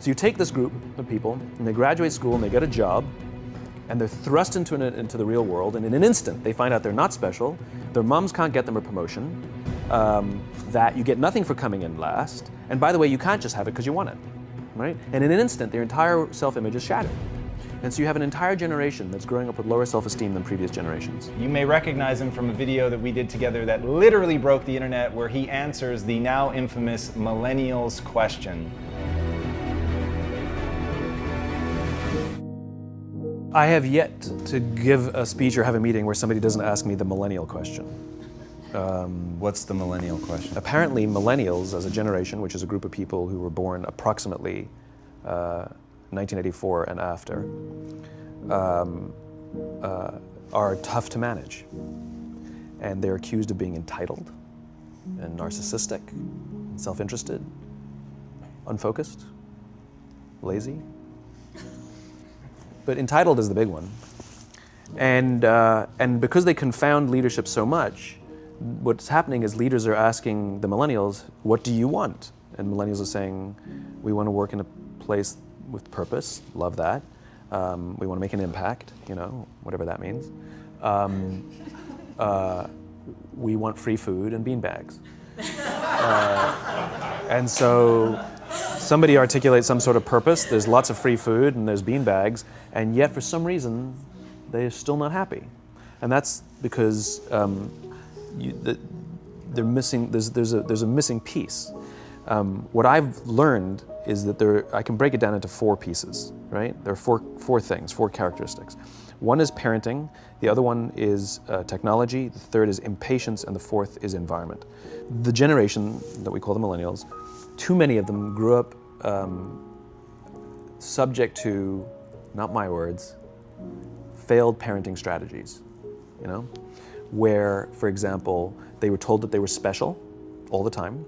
So you take this group of people, and they graduate school, and they get a job, and they're thrust into the real world, and in an instant, they find out they're not special, their moms can't get them a promotion, that you get nothing for coming in last, and by the way, you can't just have it because you want it, right? And in an instant, their entire self-image is shattered. And so you have an entire generation that's growing up with lower self-esteem than previous generations. You may recognize him from a video that we did together that literally broke the internet, where he answers the now infamous Millennials question. I have yet to give a speech or have a meeting where somebody doesn't ask me the Millennial question. What's the Millennial question? Apparently, Millennials as a generation, which is a group of people who were born approximately 1984 and after, are tough to manage. And they're accused of being entitled and narcissistic, and self-interested, unfocused, lazy. But entitled is the big one. And because they confound leadership so much, what's happening is leaders are asking the millennials, what do you want? And millennials are saying, we want to work in a place with purpose, love that. We want to make an impact, you know, whatever that means. We want free food and beanbags. And so somebody articulates some sort of purpose, there's lots of free food and there's beanbags, and yet for some reason, they're still not happy. And that's because they're missing, there's a missing piece. What I've learned is that I can break it down into 4 pieces, right? There are four things, 4 characteristics. One is parenting, the other one is technology, the third is impatience, and the fourth is environment. The generation that we call the millennials, too many of them grew up subject to, not my words, failed parenting strategies, you know? Where, for example, they were told that they were special all the time.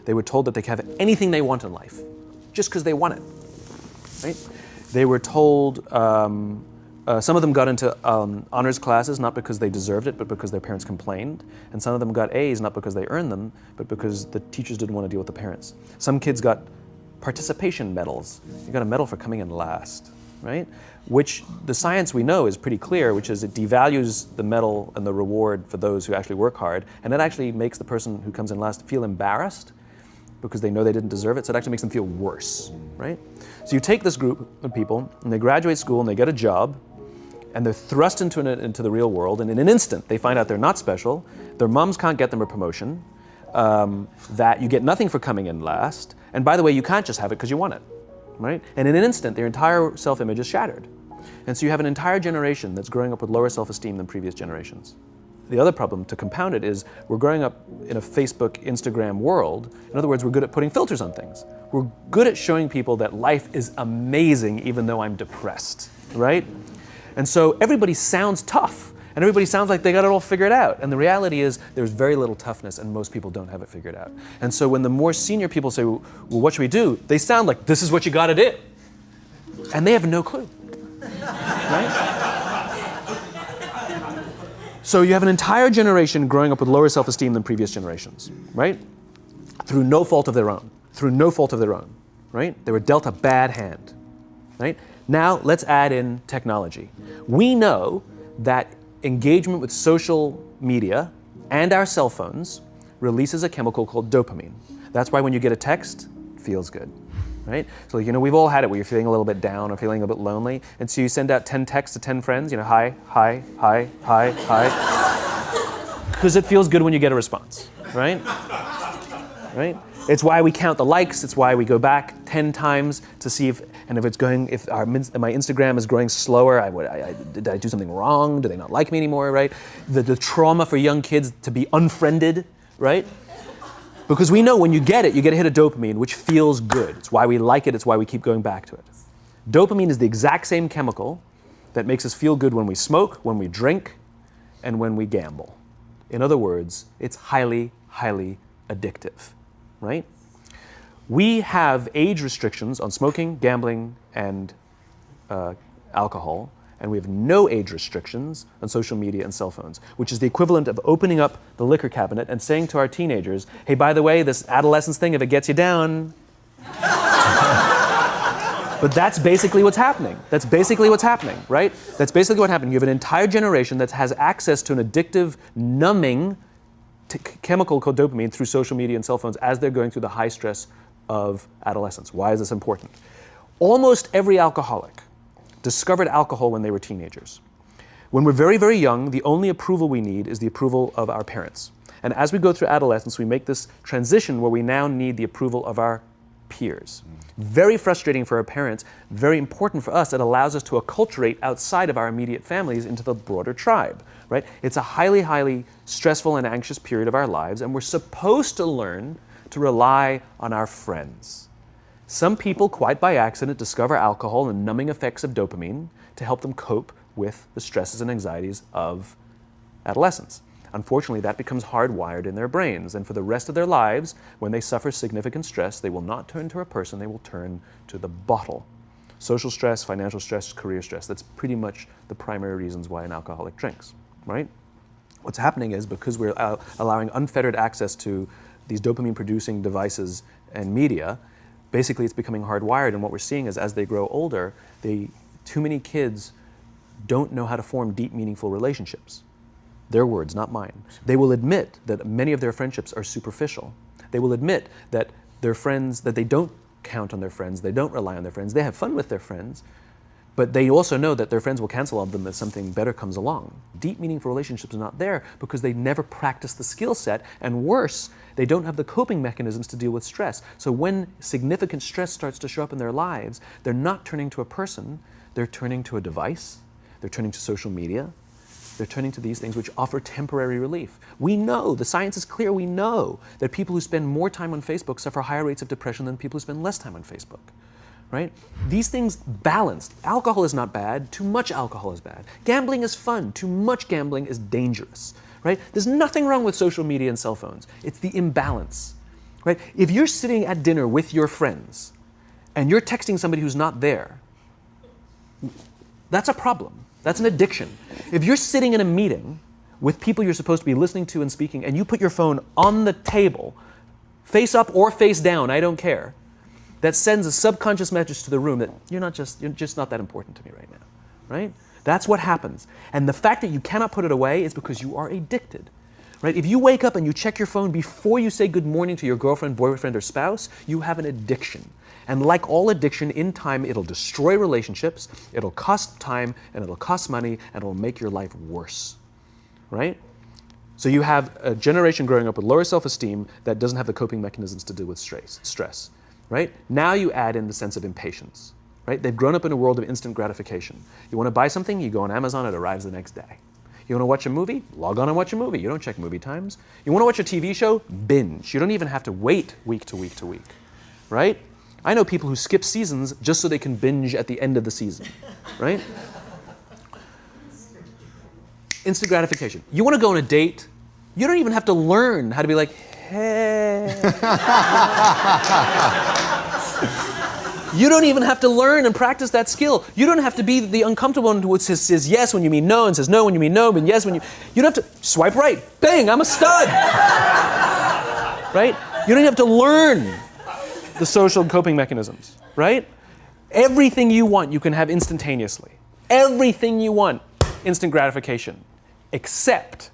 They were told that they could have anything they want in life, just because they want it, right? They were told, some of them got into honors classes, not because they deserved it, but because their parents complained. And some of them got A's, not because they earned them, but because the teachers didn't want to deal with the parents. Some kids got participation medals. You got a medal for coming in last, right? Which the science we know is pretty clear, which is it devalues the medal and the reward for those who actually work hard. And it actually makes the person who comes in last feel embarrassed because they know they didn't deserve it, so it actually makes them feel worse, right? So you take this group of people, and they graduate school, and they get a job, and they're thrust into the real world, and in an instant, they find out they're not special, their moms can't get them a promotion, that you get nothing for coming in last, and by the way, you can't just have it because you want it, right? And in an instant, their entire self-image is shattered. And so you have an entire generation that's growing up with lower self-esteem than previous generations. The other problem, to compound it, is we're growing up in a Facebook, Instagram world. In other words, we're good at putting filters on things. We're good at showing people that life is amazing even though I'm depressed, right? And so everybody sounds tough, and everybody sounds like they got it all figured out. And the reality is there's very little toughness, and most people don't have it figured out. And so when the more senior people say, well, what should we do? They sound like, this is what you gotta do. And they have no clue, right? So you have an entire generation growing up with lower self-esteem than previous generations, right? Through no fault of their own, right? They were dealt a bad hand, right? Now let's add in technology. We know that engagement with social media and our cell phones releases a chemical called dopamine. That's why when you get a text, it feels good, right? So, you know, we've all had it where you're feeling a little bit down or feeling a bit lonely, and so you send out 10 texts to 10 friends, you know, hi, hi, hi, hi, hi, because it feels good when you get a response, right? Right? It's why we count the likes, it's why we go back 10 times to see if my Instagram is growing slower, did I do something wrong? Do they not like me anymore, right? The trauma for young kids to be unfriended, right? Because we know when you get a hit of dopamine, which feels good. It's why we like it, it's why we keep going back to it. Dopamine is the exact same chemical that makes us feel good when we smoke, when we drink, and when we gamble. In other words, it's highly, highly addictive, right? We have age restrictions on smoking, gambling, and alcohol, and we have no age restrictions on social media and cell phones, which is the equivalent of opening up the liquor cabinet and saying to our teenagers, hey, by the way, this adolescence thing, if it gets you down, But that's basically what's happening. That's basically what's happening, right? That's basically what happened. You have an entire generation that has access to an addictive, numbing chemical called dopamine through social media and cell phones as they're going through the high stress of adolescence. Why is this important? Almost every alcoholic discovered alcohol when they were teenagers. When we're very, very young, the only approval we need is the approval of our parents. And as we go through adolescence, we make this transition where we now need the approval of our peers. Very frustrating for our parents, very important for us. It allows us to acculturate outside of our immediate families into the broader tribe, right? It's a highly, highly stressful and anxious period of our lives, and we're supposed to learn to rely on our friends. Some people, quite by accident, discover alcohol and numbing effects of dopamine to help them cope with the stresses and anxieties of adolescence. Unfortunately, that becomes hardwired in their brains, and for the rest of their lives, when they suffer significant stress, they will not turn to a person, they will turn to the bottle. Social stress, financial stress, career stress, that's pretty much the primary reasons why an alcoholic drinks, right? What's happening is because we're allowing unfettered access to these dopamine-producing devices and media, basically it's becoming hardwired, and what we're seeing is as they grow older, too many kids don't know how to form deep, meaningful relationships. Their words, not mine. They will admit that many of their friendships are superficial. They will admit that their friends, that they don't count on their friends, they don't rely on their friends, they have fun with their friends, but they also know that their friends will cancel on them if something better comes along. Deep, meaningful relationships are not there because they never practice the skill set, and worse, they don't have the coping mechanisms to deal with stress. So when significant stress starts to show up in their lives, they're not turning to a person, they're turning to a device, they're turning to social media, they're turning to these things which offer temporary relief. We know, the science is clear, we know that people who spend more time on Facebook suffer higher rates of depression than people who spend less time on Facebook, right? These things balanced. Alcohol is not bad, too much alcohol is bad. Gambling is fun, too much gambling is dangerous, right? There's nothing wrong with social media and cell phones. It's the imbalance, right? If you're sitting at dinner with your friends and you're texting somebody who's not there, that's a problem. That's an addiction. If you're sitting in a meeting with people you're supposed to be listening to and speaking, and you put your phone on the table, face up or face down, I don't care, that sends a subconscious message to the room that you're just not that important to me right now, right? That's what happens. And the fact that you cannot put it away is because you are addicted, right? If you wake up and you check your phone before you say good morning to your girlfriend, boyfriend, or spouse, you have an addiction. And like all addiction, in time, it'll destroy relationships, it'll cost time, and it'll cost money, and it'll make your life worse, right? So you have a generation growing up with lower self-esteem that doesn't have the coping mechanisms to deal with stress, right? Now you add in the sense of impatience, right? They've grown up in a world of instant gratification. You want to buy something, you go on Amazon, it arrives the next day. You want to watch a movie? Log on and watch a movie. You don't check movie times. You want to watch a TV show? Binge. You don't even have to wait week to week to week, right? I know people who skip seasons just so they can binge at the end of the season, right? Instant gratification. You want to go on a date? You don't even have to learn how to be like, hey. You don't even have to learn and practice that skill. You don't have to be the uncomfortable one who says yes when you mean no and says no when you mean no, but yes when you don't have to swipe right. Bang, I'm a stud. Right? You don't have to learn the social coping mechanisms, right? Everything you want, you can have instantaneously. Everything you want, instant gratification, except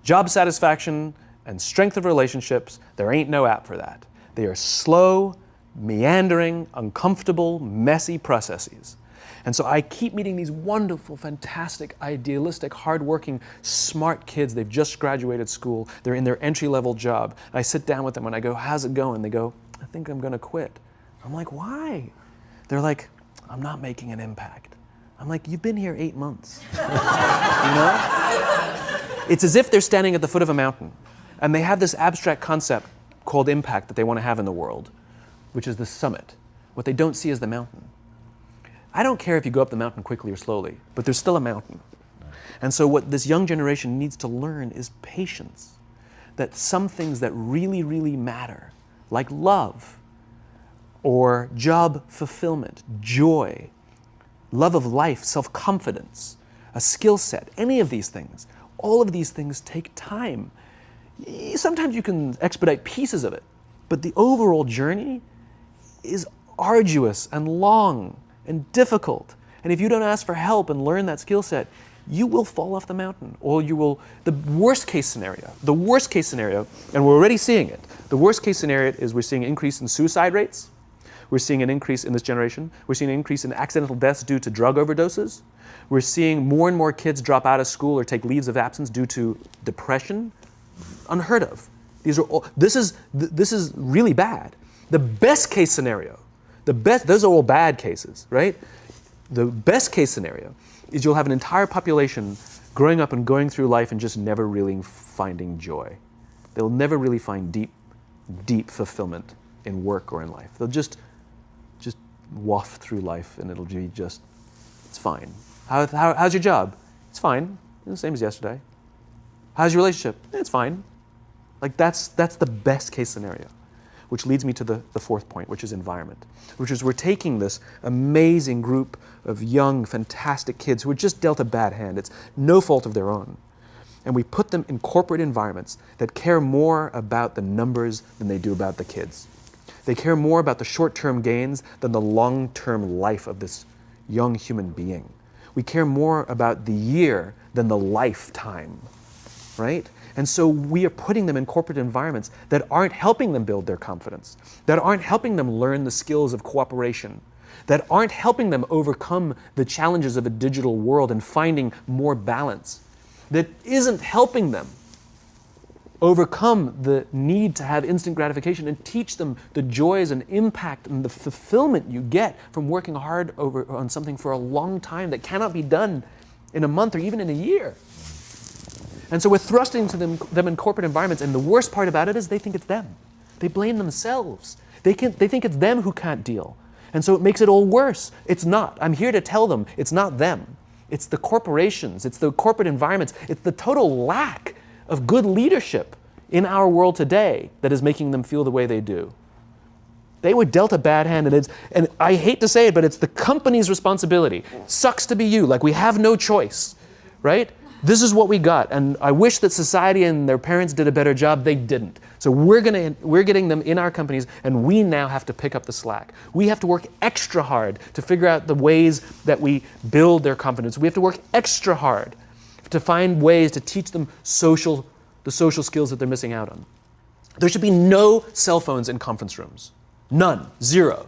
job satisfaction and strength of relationships. There ain't no app for that. They are slow, meandering, uncomfortable, messy processes. And so I keep meeting these wonderful, fantastic, idealistic, hardworking, smart kids. They've just graduated school. They're in their entry-level job. I sit down with them and I go, how's it going? They go, I think I'm going to quit. I'm like, why? They're like, I'm not making an impact. I'm like, you've been here 8 months. You know? It's as if they're standing at the foot of a mountain and they have this abstract concept called impact that they want to have in the world, which is the summit. What they don't see is the mountain. I don't care if you go up the mountain quickly or slowly, but there's still a mountain. And so what this young generation needs to learn is patience. That some things that really, really matter, like love, or job fulfillment, joy, love of life, self-confidence, a skill set, any of these things, all of these things take time. Sometimes you can expedite pieces of it, but the overall journey is arduous and long and difficult. And if you don't ask for help and learn that skill set, you will fall off the mountain, or you will, the worst case scenario, and we're already seeing it, the worst case scenario is we're seeing an increase in suicide rates, we're seeing an increase in this generation, we're seeing an increase in accidental deaths due to drug overdoses, we're seeing more and more kids drop out of school or take leaves of absence due to depression. Unheard of. These are all, this is really bad. The best case scenario, those are all bad cases, right? The best case scenario is you'll have an entire population growing up and going through life and just never really finding joy. They'll never really find deep fulfillment in work or in life. They'll just waft through life and it'll be just, it's fine. How's your job? It's fine. It's the same as yesterday. How's your relationship? It's fine. Like that's the best case scenario. Which leads me to the fourth point, which is environment. Which is we're taking this amazing group of young, fantastic kids who are just dealt a bad hand. It's no fault of their own. And we put them in corporate environments that care more about the numbers than they do about the kids. They care more about the short-term gains than the long-term life of this young human being. We care more about the year than the lifetime, right? And so we are putting them in corporate environments that aren't helping them build their confidence, that aren't helping them learn the skills of cooperation, that aren't helping them overcome the challenges of a digital world and finding more balance, that isn't helping them overcome the need to have instant gratification and teach them the joys and impact and the fulfillment you get from working hard on something for a long time that cannot be done in a month or even in a year. And so we're thrusting to them in corporate environments, and the worst part about it is they think it's them. They blame themselves. They think it's them who can't deal. And so it makes it all worse. It's not. I'm here to tell them it's not them. It's the corporations, it's the corporate environments, it's the total lack of good leadership in our world today that is making them feel the way they do. They were dealt a bad hand, and I hate to say it, but it's the company's responsibility. Sucks to be you, like we have no choice, right? This is what we got, and I wish that society and their parents did a better job. They didn't. So we're getting them in our companies, and we now have to pick up the slack. We have to work extra hard to figure out the ways that we build their confidence. We have to work extra hard to find ways to teach them the social skills that they're missing out on. There should be no cell phones in conference rooms. None. Zero.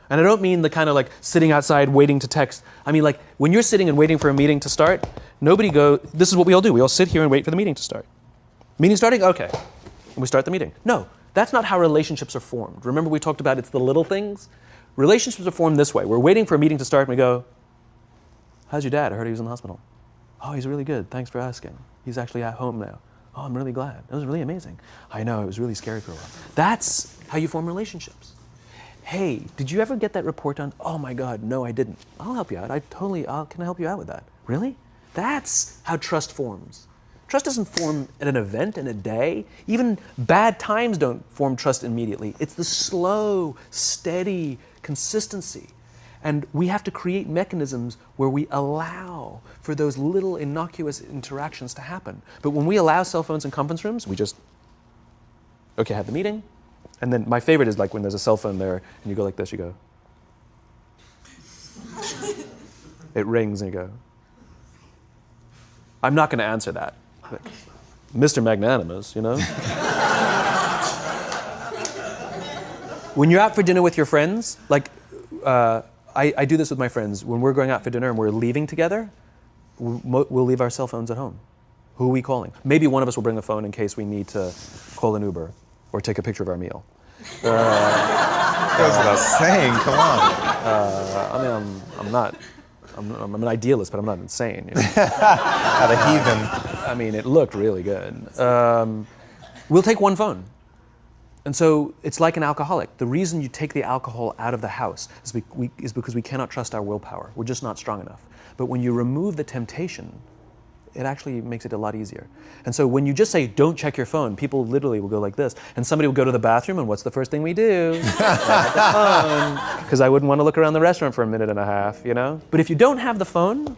And I don't mean the kind of like sitting outside waiting to text. I mean like when you're sitting and waiting for a meeting to start, this is what we all do. We all sit here and wait for the meeting to start. Meeting starting? Okay. And we start the meeting. No, that's not how relationships are formed. Remember we talked about it's the little things? Relationships are formed this way. We're waiting for a meeting to start and we go, how's your dad? I heard he was in the hospital. Oh, he's really good. Thanks for asking. He's actually at home now. Oh, I'm really glad. It was really amazing. I know, it was really scary for a while. That's how you form relationships. Hey, did you ever get that report done? Oh my God, no, I didn't. I'll help you out. Can I help you out with that? Really? That's how trust forms. Trust doesn't form at an event in a day. Even bad times don't form trust immediately. It's the slow, steady consistency. And we have to create mechanisms where we allow for those little innocuous interactions to happen. But when we allow cell phones in conference rooms, we just, okay, have the meeting. And then my favorite is like when there's a cell phone there and you go like this, you go. It rings and you go. I'm not going to answer that. Like, Mr. Magnanimous, you know? When you're out for dinner with your friends, like, I do this with my friends. When we're going out for dinner and we're leaving together, we'll leave our cell phones at home. Who are we calling? Maybe one of us will bring a phone in case we need to call an Uber or take a picture of our meal. Goes without saying, come on. I mean, I'm an idealist, but I'm not insane. You know? Not a heathen. I mean, it looked really good. We'll take one phone. And so it's like an alcoholic. The reason you take the alcohol out of the house is because we cannot trust our willpower. We're just not strong enough. But when you remove the temptation, it actually makes it a lot easier. And so when you just say, don't check your phone, people literally will go like this. And somebody will go to the bathroom, and what's the first thing we do? Grab the phone. Because I wouldn't want to look around the restaurant for a minute and a half, you know? But if you don't have the phone,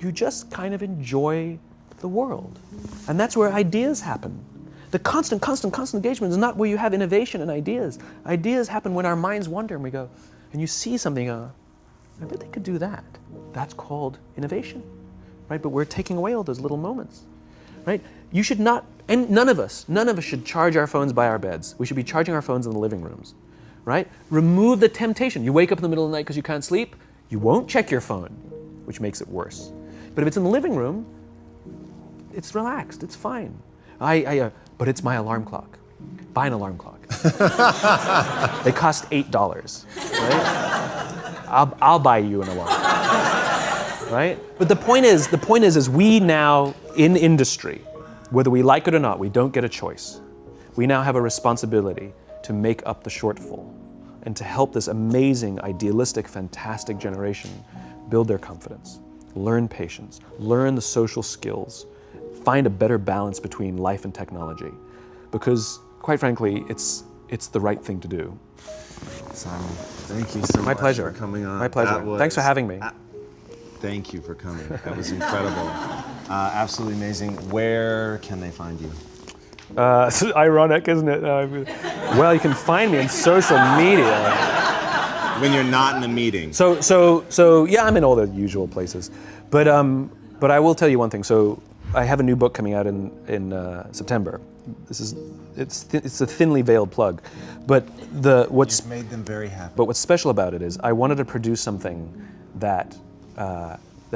you just kind of enjoy the world. And that's where ideas happen. The constant engagement is not where you have innovation and ideas. Ideas happen when our minds wander and we go, and you see something, I bet they could do that. That's called innovation, right? But we're taking away all those little moments, right? You should not, and none of us should charge our phones by our beds. We should be charging our phones in the living rooms, right? Remove the temptation. You wake up in the middle of the night because you can't sleep, you won't check your phone, which makes it worse. But if it's in the living room, it's relaxed, it's fine. But it's my alarm clock. Buy an alarm clock. They cost $8, right? I'll buy you an alarm, right? But the point is we now in industry, whether we like it or not, we don't get a choice. We now have a responsibility to make up the shortfall and to help this amazing, idealistic, fantastic generation build their confidence, learn patience, learn the social skills, find a better balance between life and technology, because quite frankly, it's the right thing to do. Simon, thank you so much. My pleasure. For coming on. My pleasure. Thanks for having me. Thank you for coming. That was incredible. Absolutely amazing. Where can they find you? It's ironic, isn't it? Well, you can find me on social media. When you're not in a meeting. So yeah, I'm in all the usual places, but I will tell you one thing. So I have a new book coming out in September. It's a thinly veiled plug, but You've made them very happy. But what's special about it is I wanted to produce something that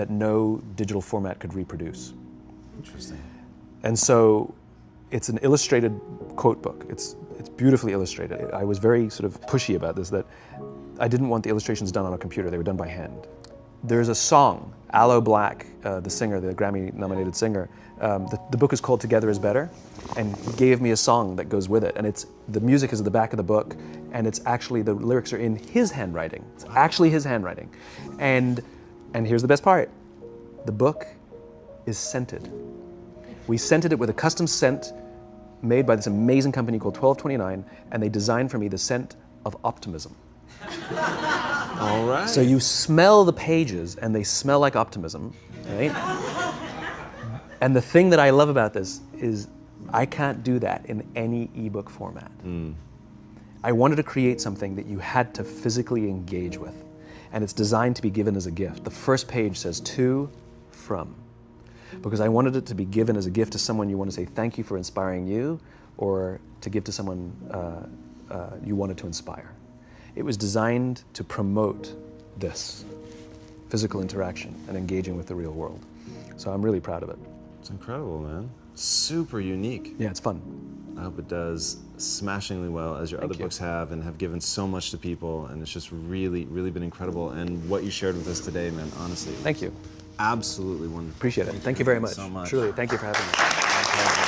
no digital format could reproduce. Interesting. And so it's an illustrated quote book. It's beautifully illustrated. I was very sort of pushy about this, that I didn't want the illustrations done on a computer. They were done by hand. There's a song, Aloe Black, the singer, the Grammy-nominated singer. The book is called Together is Better, and he gave me a song that goes with it. And the music is at the back of the book, and it's actually, the lyrics are in his handwriting. It's actually his handwriting. And here's the best part. The book is scented. We scented it with a custom scent made by this amazing company called 1229, and they designed for me the scent of optimism. All right. So you smell the pages and they smell like optimism, right? And the thing that I love about this is I can't do that in any ebook format. I wanted to create something that you had to physically engage with, and it's designed to be given as a gift. The first page says to, from, because I wanted it to be given as a gift to someone you want to say thank you for inspiring you, or to give to someone you wanted to inspire. It was designed to promote this physical interaction and engaging with the real world. So I'm really proud of it. It's incredible, man. Super unique. Yeah, it's fun. I hope it does smashingly well, as your other books have, and have given so much to people, and it's just really, really been incredible. And what you shared with us today, man, honestly. Thank you. Absolutely wonderful. Appreciate it. Thank you very much. So much. Truly, thank you for having me. My pleasure.